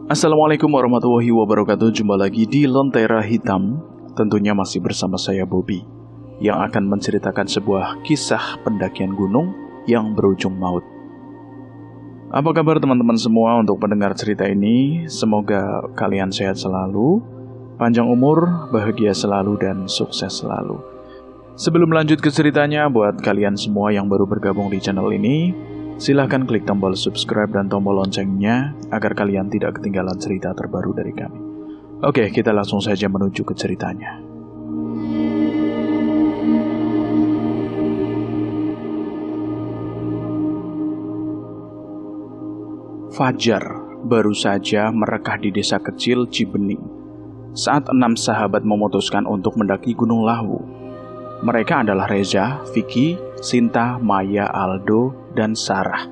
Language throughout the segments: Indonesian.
Assalamualaikum warahmatullahi wabarakatuh. Jumpa lagi di Lentera Hitam. Tentunya masih bersama saya Bobby, yang akan menceritakan sebuah kisah pendakian gunung yang berujung maut. Apa kabar teman-teman semua untuk pendengar cerita ini? Semoga kalian sehat selalu, panjang umur, bahagia selalu, dan sukses selalu. Sebelum lanjut ke ceritanya, buat kalian semua yang baru bergabung di channel ini, silahkan klik tombol subscribe dan tombol loncengnya agar kalian tidak ketinggalan cerita terbaru dari kami. Oke, kita langsung saja menuju ke ceritanya. Fajar baru saja merekah di desa kecil Cibening saat 6 sahabat memutuskan untuk mendaki Gunung Lawu. Mereka adalah Reza, Vicky, Sinta, Maya, Aldo, dan Sarah.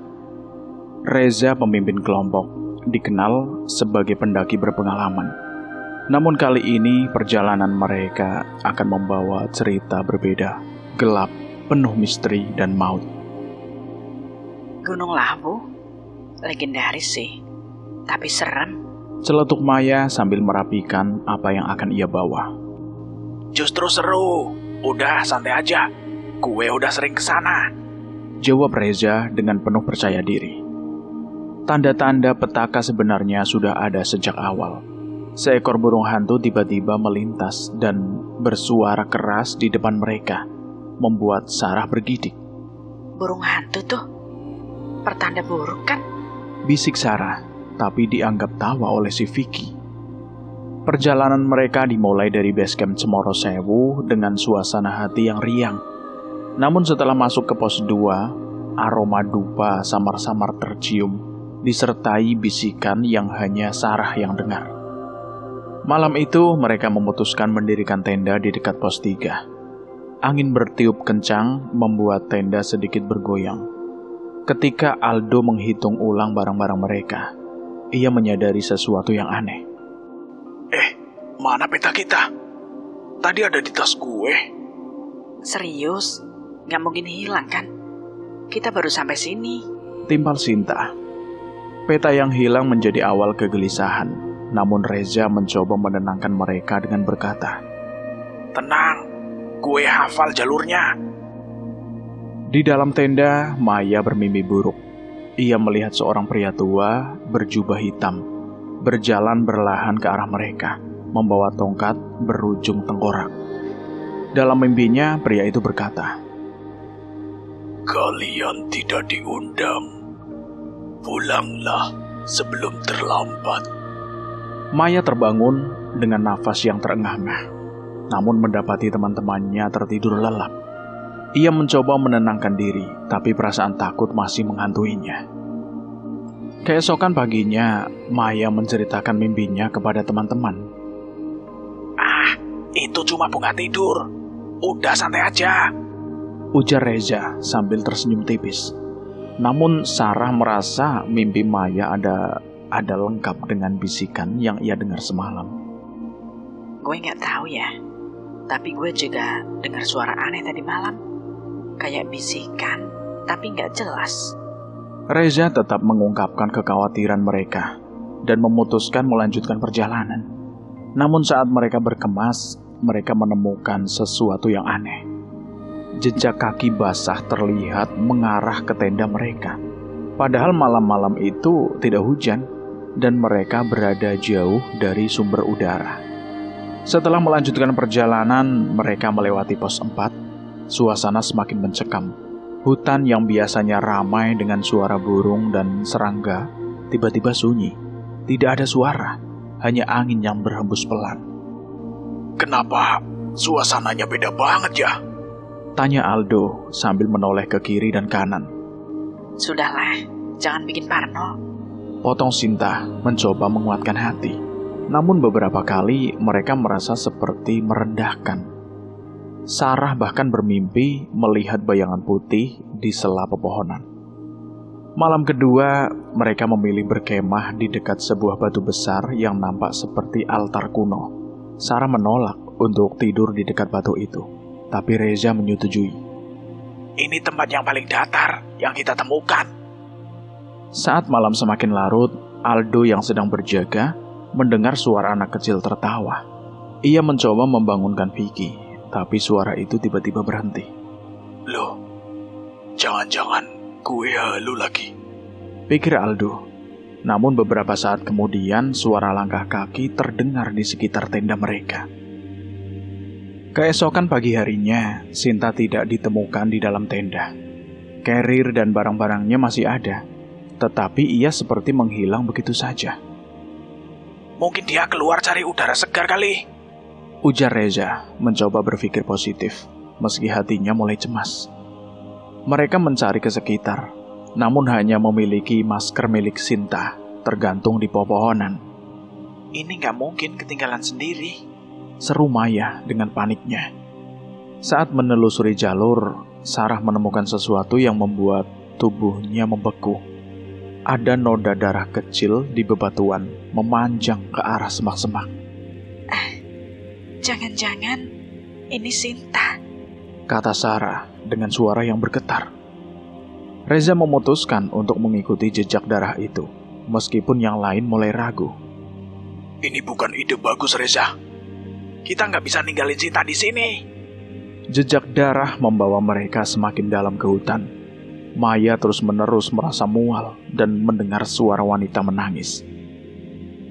Reza pemimpin kelompok, dikenal sebagai pendaki berpengalaman. Namun kali ini perjalanan mereka akan membawa cerita berbeda, gelap, penuh misteri dan maut. Gunung Lawu? Legendaris sih, tapi serem. Celetuk Maya sambil merapikan apa yang akan ia bawa. Justru seru, udah santai aja. Gue udah sering kesana, jawab Reza dengan penuh percaya diri. Tanda-tanda petaka sebenarnya sudah ada sejak awal. Seekor burung hantu tiba-tiba melintas dan bersuara keras di depan mereka, membuat Sarah bergidik. Burung hantu tuh, pertanda buruk kan? Bisik Sarah, tapi dianggap tawa oleh si Vicky. Perjalanan mereka dimulai dari base camp Cemoro Sewu dengan suasana hati yang riang. Namun setelah masuk ke pos 2, aroma dupa samar-samar tercium, disertai bisikan yang hanya Sarah yang dengar. Malam itu mereka memutuskan mendirikan tenda di dekat pos 3. Angin bertiup kencang membuat tenda sedikit bergoyang. Ketika Aldo menghitung ulang barang-barang mereka, ia menyadari sesuatu yang aneh. Mana peta kita? Tadi ada di tas gue. Serius? Gak mungkin hilang kan? Kita baru sampai sini. Timpal Sinta. Peta yang hilang menjadi awal kegelisahan. Namun Reza mencoba menenangkan mereka dengan berkata, Tenang, gue hafal jalurnya. Di dalam tenda, Maya bermimpi buruk. Ia melihat seorang pria tua berjubah hitam berjalan berlahan ke arah mereka, membawa tongkat berujung tengkorak. Dalam mimpinya, pria itu berkata, Kalian tidak diundang. Pulanglah sebelum terlambat. Maya terbangun dengan nafas yang terengah-engah. Namun mendapati teman-temannya tertidur lelap. Ia mencoba menenangkan diri, tapi perasaan takut masih menghantuinya. Keesokan paginya, Maya menceritakan mimpinya kepada teman-teman. Itu cuma bunga tidur. Udah santai aja, ujar Reza sambil tersenyum tipis. Namun Sarah merasa mimpi Maya ada lengkap dengan bisikan yang ia dengar semalam. Gue gak tahu ya, tapi gue juga dengar suara aneh tadi malam. Kayak bisikan, tapi gak jelas. Reza tetap mengungkapkan kekhawatiran mereka dan memutuskan melanjutkan perjalanan. Namun saat mereka berkemas, mereka menemukan sesuatu yang aneh. Jejak kaki basah terlihat mengarah ke tenda mereka. Padahal malam-malam itu tidak hujan dan mereka berada jauh dari sumber udara. Setelah melanjutkan perjalanan, mereka melewati pos 4. Suasana semakin mencekam. Hutan yang biasanya ramai dengan suara burung dan serangga tiba-tiba sunyi. Tidak ada suara, hanya angin yang berhembus pelan. Kenapa suasananya beda banget ya? Tanya Aldo sambil menoleh ke kiri dan kanan. Sudahlah, jangan bikin parno. Potong Sinta mencoba menguatkan hati. Namun beberapa kali mereka merasa seperti merendahkan. Sarah bahkan bermimpi melihat bayangan putih di sela pepohonan. Malam kedua, mereka memilih berkemah di dekat sebuah batu besar yang nampak seperti altar kuno. Sarah menolak untuk tidur di dekat batu itu, tapi Reza menyetujui. Ini tempat yang paling datar yang kita temukan. Saat malam semakin larut, Aldo yang sedang berjaga mendengar suara anak kecil tertawa. Ia mencoba membangunkan Vicky, tapi suara itu tiba-tiba berhenti. Loh, jangan-jangan gue halu lagi, pikir Aldo. Namun beberapa saat kemudian suara langkah kaki terdengar di sekitar tenda mereka. Keesokan pagi harinya, Sinta tidak ditemukan di dalam tenda. Carrier dan barang-barangnya masih ada, tetapi ia seperti menghilang begitu saja. Mungkin dia keluar cari udara segar kali, ujar Reza, mencoba berpikir positif, meski hatinya mulai cemas. Mereka mencari ke sekitar, namun hanya memiliki masker milik Sinta, tergantung di pepohonan. Ini nggak mungkin ketinggalan sendiri, seru Maya dengan paniknya. Saat menelusuri jalur, Sarah menemukan sesuatu yang membuat tubuhnya membeku. Ada noda darah kecil di bebatuan, memanjang ke arah semak-semak. Jangan-jangan ini Sinta, kata Sarah dengan suara yang bergetar. Reza memutuskan untuk mengikuti jejak darah itu, meskipun yang lain mulai ragu. Ini bukan ide bagus, Reza. Kita nggak bisa ninggalin Sinta di sini. Jejak darah membawa mereka semakin dalam ke hutan. Maya terus-menerus merasa mual dan mendengar suara wanita menangis.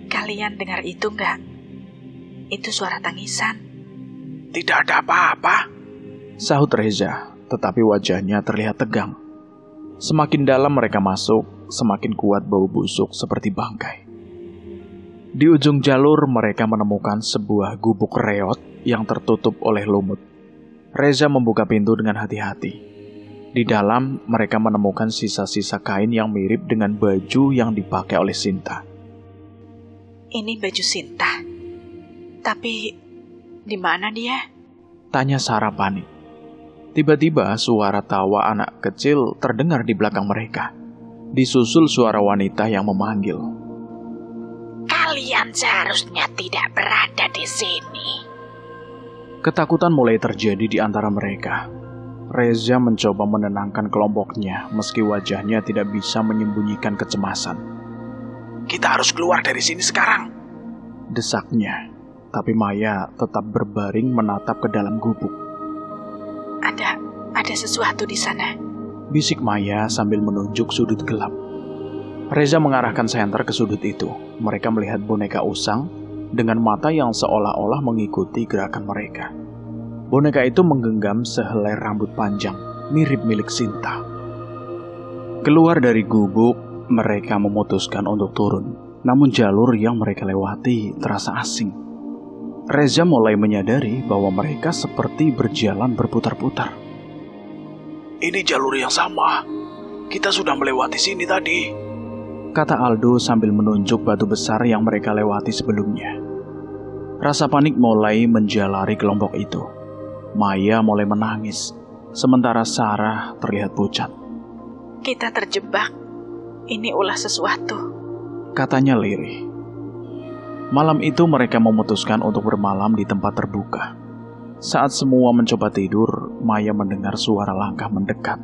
Kalian dengar itu nggak? Itu suara tangisan. Tidak ada apa-apa, sahut Reza, tetapi wajahnya terlihat tegang. Semakin dalam mereka masuk, semakin kuat bau busuk seperti bangkai. Di ujung jalur mereka menemukan sebuah gubuk reot yang tertutup oleh lumut. Reza membuka pintu dengan hati-hati. Di dalam mereka menemukan sisa-sisa kain yang mirip dengan baju yang dipakai oleh Sinta. Ini baju Sinta. Tapi di mana dia? Tanya Sarah panik. Tiba-tiba suara tawa anak kecil terdengar di belakang mereka. Disusul suara wanita yang memanggil. Kalian seharusnya tidak berada di sini. Ketakutan mulai terjadi di antara mereka. Reza mencoba menenangkan kelompoknya meski wajahnya tidak bisa menyembunyikan kecemasan. Kita harus keluar dari sini sekarang, desaknya. Tapi Maya tetap berbaring menatap ke dalam gubuk. Ada sesuatu di sana, bisik Maya sambil menunjuk sudut gelap. Reza mengarahkan senter ke sudut itu. Mereka melihat boneka usang dengan mata yang seolah-olah mengikuti gerakan mereka. Boneka itu menggenggam sehelai rambut panjang, mirip milik Sinta. Keluar dari gubuk, mereka memutuskan untuk turun. Namun jalur yang mereka lewati terasa asing. Reza mulai menyadari bahwa mereka seperti berjalan berputar-putar. Ini jalur yang sama. Kita sudah melewati sini tadi, kata Aldo sambil menunjuk batu besar yang mereka lewati sebelumnya. Rasa panik mulai menjalari kelompok itu. Maya mulai menangis, sementara Sarah terlihat pucat. Kita terjebak. Ini ulah sesuatu, katanya lirih. Malam itu mereka memutuskan untuk bermalam di tempat terbuka. Saat semua mencoba tidur, Maya mendengar suara langkah mendekat.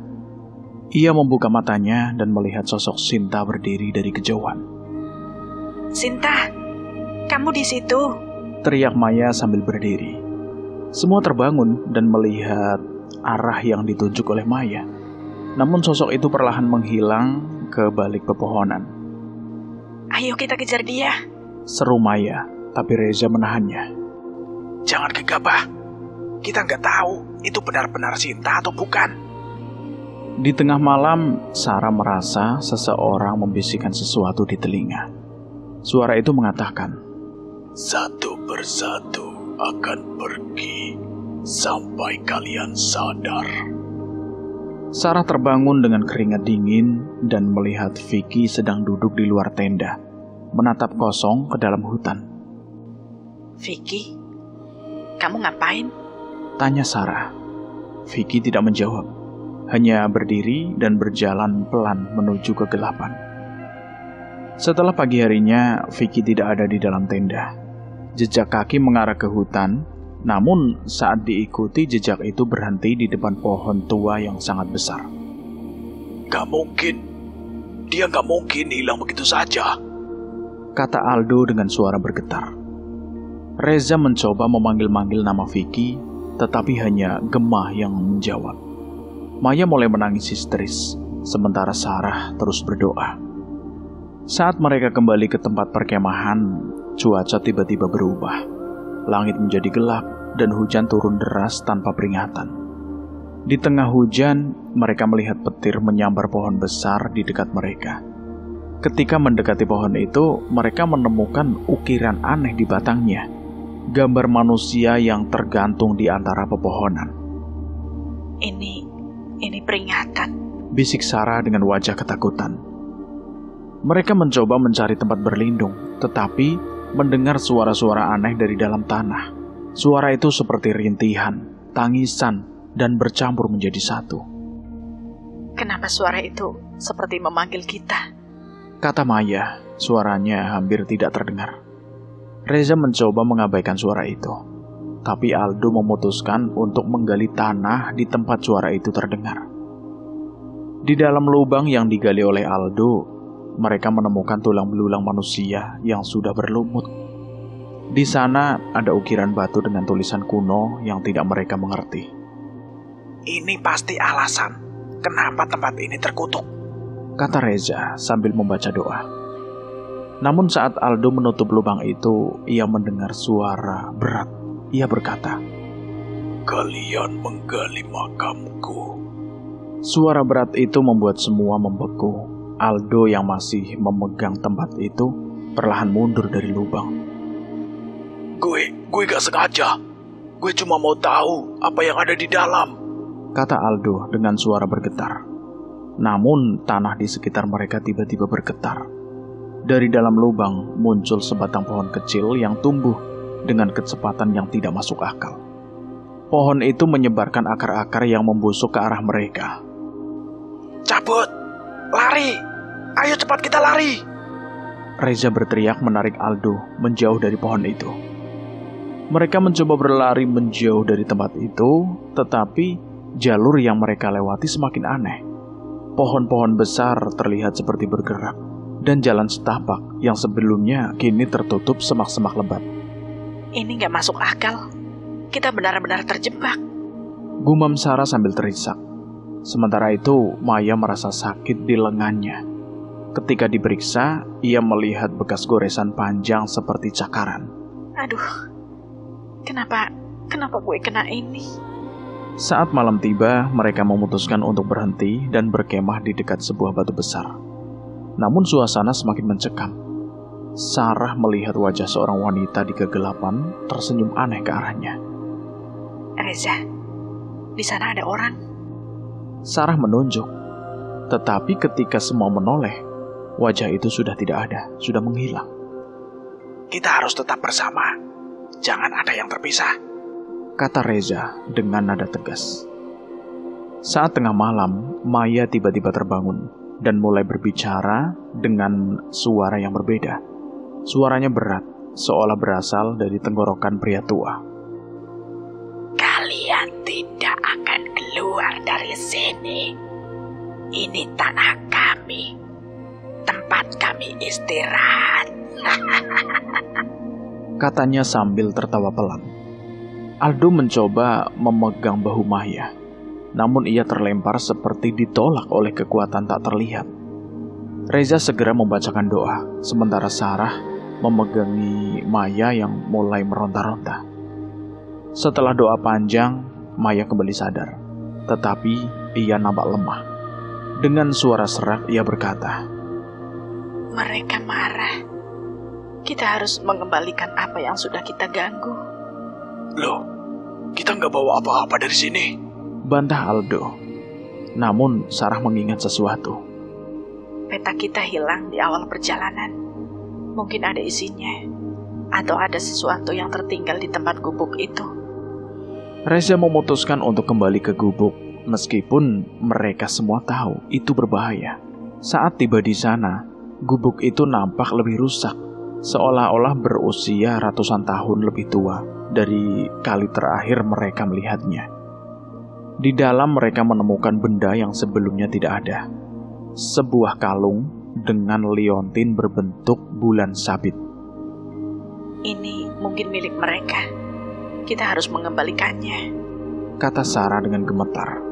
Ia membuka matanya dan melihat sosok Sinta berdiri dari kejauhan. Sinta, kamu di situ, teriak Maya sambil berdiri. Semua terbangun dan melihat arah yang ditunjuk oleh Maya. Namun sosok itu perlahan menghilang ke balik pepohonan. Ayo kita kejar dia, seru Maya, tapi Reza menahannya. Jangan gegabah. Kita nggak tahu itu benar-benar Sinta atau bukan. Di tengah malam, Sarah merasa seseorang membisikkan sesuatu di telinga. Suara itu mengatakan, satu persatu akan pergi sampai kalian sadar. Sarah terbangun dengan keringat dingin dan melihat Vicky sedang duduk di luar tenda, menatap kosong ke dalam hutan. Vicky, kamu ngapain? Tanya Sarah. Vicky tidak menjawab, hanya berdiri dan berjalan pelan menuju kegelapan. Setelah pagi harinya, Vicky tidak ada di dalam tenda. Jejak kaki mengarah ke hutan, namun saat diikuti jejak itu berhenti di depan pohon tua yang sangat besar. Gak mungkin. Dia gak mungkin hilang begitu saja, kata Aldo dengan suara bergetar. Reza mencoba memanggil-manggil nama Vicky, tetapi hanya Gemma yang menjawab. Maya mulai menangis histeris, sementara Sarah terus berdoa. Saat mereka kembali ke tempat perkemahan, cuaca tiba-tiba berubah. Langit menjadi gelap dan hujan turun deras tanpa peringatan. Di tengah hujan, mereka melihat petir menyambar pohon besar di dekat mereka. Ketika mendekati pohon itu, mereka menemukan ukiran aneh di batangnya. Gambar manusia yang tergantung di antara pepohonan. Ini peringatan, bisik Sarah dengan wajah ketakutan. Mereka mencoba mencari tempat berlindung, tetapi mendengar suara-suara aneh dari dalam tanah. Suara itu seperti rintihan, tangisan, dan bercampur menjadi satu. Kenapa suara itu seperti memanggil kita? Kata Maya, suaranya hampir tidak terdengar. Reza mencoba mengabaikan suara itu, tapi Aldo memutuskan untuk menggali tanah di tempat suara itu terdengar. Di dalam lubang yang digali oleh Aldo, mereka menemukan tulang belulang manusia yang sudah berlumut. Di sana ada ukiran batu dengan tulisan kuno yang tidak mereka mengerti. Ini pasti alasan kenapa tempat ini terkutuk, kata Reza sambil membaca doa. Namun saat Aldo menutup lubang itu, ia mendengar suara berat. Ia berkata, "Kalian menggali makamku." Suara berat itu membuat semua membeku. Aldo yang masih memegang tempat itu perlahan mundur dari lubang. Gue gak sengaja. Gue cuma mau tahu apa yang ada di dalam, kata Aldo dengan suara bergetar. Namun tanah di sekitar mereka tiba-tiba bergetar. Dari dalam lubang muncul sebatang pohon kecil yang tumbuh dengan kecepatan yang tidak masuk akal. Pohon itu menyebarkan akar-akar yang membusuk ke arah mereka. "Cabut! Lari! Ayo cepat kita lari!" Reza berteriak menarik Aldo menjauh dari pohon itu. Mereka mencoba berlari menjauh dari tempat itu, tetapi jalur yang mereka lewati semakin aneh. Pohon-pohon besar terlihat seperti bergerak, dan jalan setapak yang sebelumnya kini tertutup semak-semak lebat. Ini gak masuk akal. Kita benar-benar terjebak, gumam Sarah sambil terisak. Sementara itu, Maya merasa sakit di lengannya. Ketika diperiksa, ia melihat bekas goresan panjang seperti cakaran. Aduh, kenapa gue kena ini? Saat malam tiba, mereka memutuskan untuk berhenti dan berkemah di dekat sebuah batu besar. Namun suasana semakin mencekam. Sarah melihat wajah seorang wanita di kegelapan tersenyum aneh ke arahnya. Reza, di sana ada orang. Sarah menunjuk. Tetapi ketika semua menoleh, wajah itu sudah tidak ada, sudah menghilang. "Kita harus tetap bersama. Jangan ada yang terpisah," kata Reza dengan nada tegas. Saat tengah malam, Maya tiba-tiba terbangun dan mulai berbicara dengan suara yang berbeda. Suaranya berat, seolah berasal dari tenggorokan pria tua. "Kalian tidak akan keluar dari sini. Ini tanah kami. Tempat kami istirahat," katanya sambil tertawa pelan. Aldo mencoba memegang bahu Maya, namun ia terlempar seperti ditolak oleh kekuatan tak terlihat. Reza segera membacakan doa, sementara Sarah memegangi Maya yang mulai meronta-ronta. Setelah doa panjang, Maya kembali sadar, tetapi ia nampak lemah. Dengan suara serak ia berkata, "Mereka marah. Kita harus mengembalikan apa yang sudah kita ganggu." "Loh, kita nggak bawa apa-apa dari sini," bantah Aldo. Namun Sarah mengingat sesuatu. "Peta kita hilang di awal perjalanan. Mungkin ada isinya, atau ada sesuatu yang tertinggal di tempat gubuk itu." Reza memutuskan untuk kembali ke gubuk, meskipun mereka semua tahu itu berbahaya. Saat tiba di sana, gubuk itu nampak lebih rusak, seolah-olah berusia ratusan tahun lebih tua dari kali terakhir mereka melihatnya. Di dalam mereka menemukan benda yang sebelumnya tidak ada. Sebuah kalung dengan liontin berbentuk bulan sabit. Ini mungkin milik mereka. Kita harus mengembalikannya, kata Sarah dengan gemetar.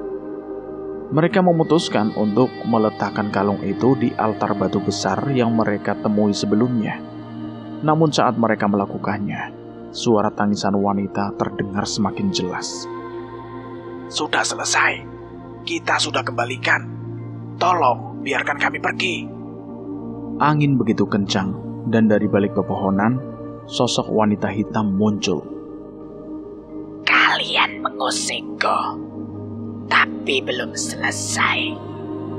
Mereka memutuskan untuk meletakkan kalung itu di altar batu besar yang mereka temui sebelumnya. Namun saat mereka melakukannya, suara tangisan wanita terdengar semakin jelas. Sudah selesai. Kita sudah kembalikan. Tolong, biarkan kami pergi. Angin begitu kencang, dan dari balik pepohonan, sosok wanita hitam muncul. Kalian mengusikku, tapi belum selesai,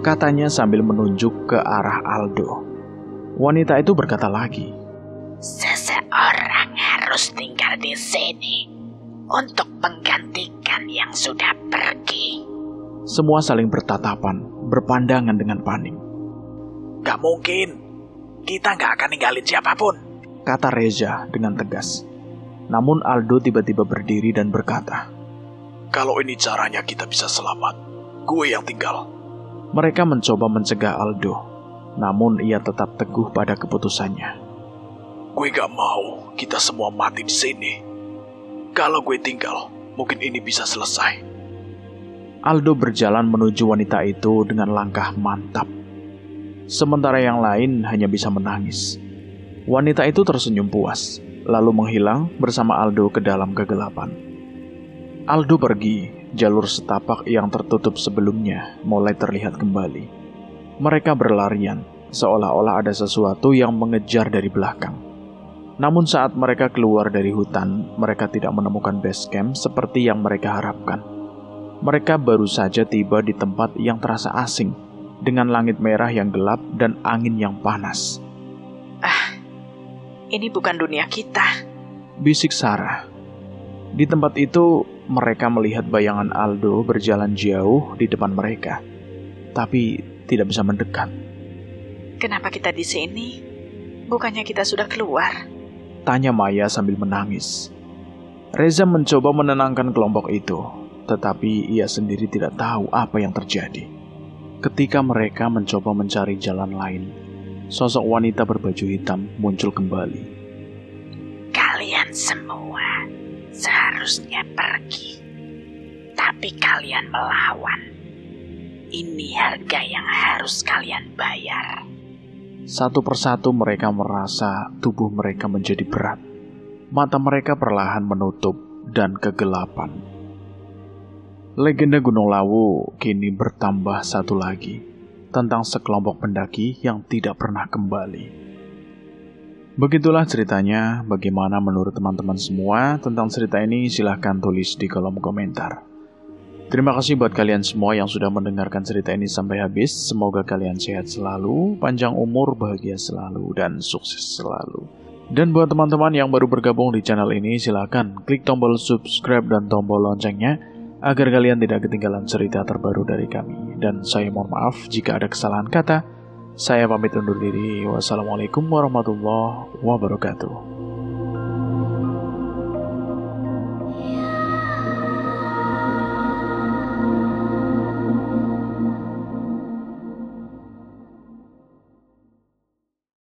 katanya sambil menunjuk ke arah Aldo. Wanita itu berkata lagi, seseorang harus tinggal di sini untuk menggantikan yang sudah pergi. Semua saling bertatapan, berpandangan dengan panik. Gak mungkin, kita gak akan ninggalin siapapun, kata Reza dengan tegas. Namun Aldo tiba-tiba berdiri dan berkata, kalau ini caranya kita bisa selamat, gue yang tinggal. Mereka mencoba mencegah Aldo, namun ia tetap teguh pada keputusannya. Gue gak mau kita semua mati di sini. Kalau gue tinggal, mungkin ini bisa selesai. Aldo berjalan menuju wanita itu dengan langkah mantap. Sementara yang lain hanya bisa menangis. Wanita itu tersenyum puas, lalu menghilang bersama Aldo ke dalam kegelapan. Aldo pergi, jalur setapak yang tertutup sebelumnya mulai terlihat kembali. Mereka berlarian, seolah-olah ada sesuatu yang mengejar dari belakang. Namun saat mereka keluar dari hutan, mereka tidak menemukan base camp seperti yang mereka harapkan. Mereka baru saja tiba di tempat yang terasa asing, dengan langit merah yang gelap dan angin yang panas. Ini bukan dunia kita, bisik Sarah. Di tempat itu, mereka melihat bayangan Aldo berjalan jauh di depan mereka, tapi tidak bisa mendekat. Kenapa kita di sini? Bukannya kita sudah keluar? Tanya Maya sambil menangis. Reza mencoba menenangkan kelompok itu, tetapi ia sendiri tidak tahu apa yang terjadi. Ketika mereka mencoba mencari jalan lain, sosok wanita berbaju hitam muncul kembali. Kalian semua seharusnya pergi, tapi kalian melawan. Ini harga yang harus kalian bayar. Satu persatu mereka merasa tubuh mereka menjadi berat. Mata mereka perlahan menutup dan kegelapan. Legenda Gunung Lawu kini bertambah satu lagi, tentang sekelompok pendaki yang tidak pernah kembali. Begitulah ceritanya. Bagaimana menurut teman-teman semua tentang cerita ini? Silahkan tulis di kolom komentar. Terima kasih buat kalian semua yang sudah mendengarkan cerita ini sampai habis. Semoga kalian sehat selalu, panjang umur, bahagia selalu, dan sukses selalu. Dan buat teman-teman yang baru bergabung di channel ini, silahkan klik tombol subscribe dan tombol loncengnya agar kalian tidak ketinggalan cerita terbaru dari kami. Dan saya mohon maaf jika ada kesalahan kata. Saya pamit undur diri. Wassalamualaikum warahmatullahi wabarakatuh.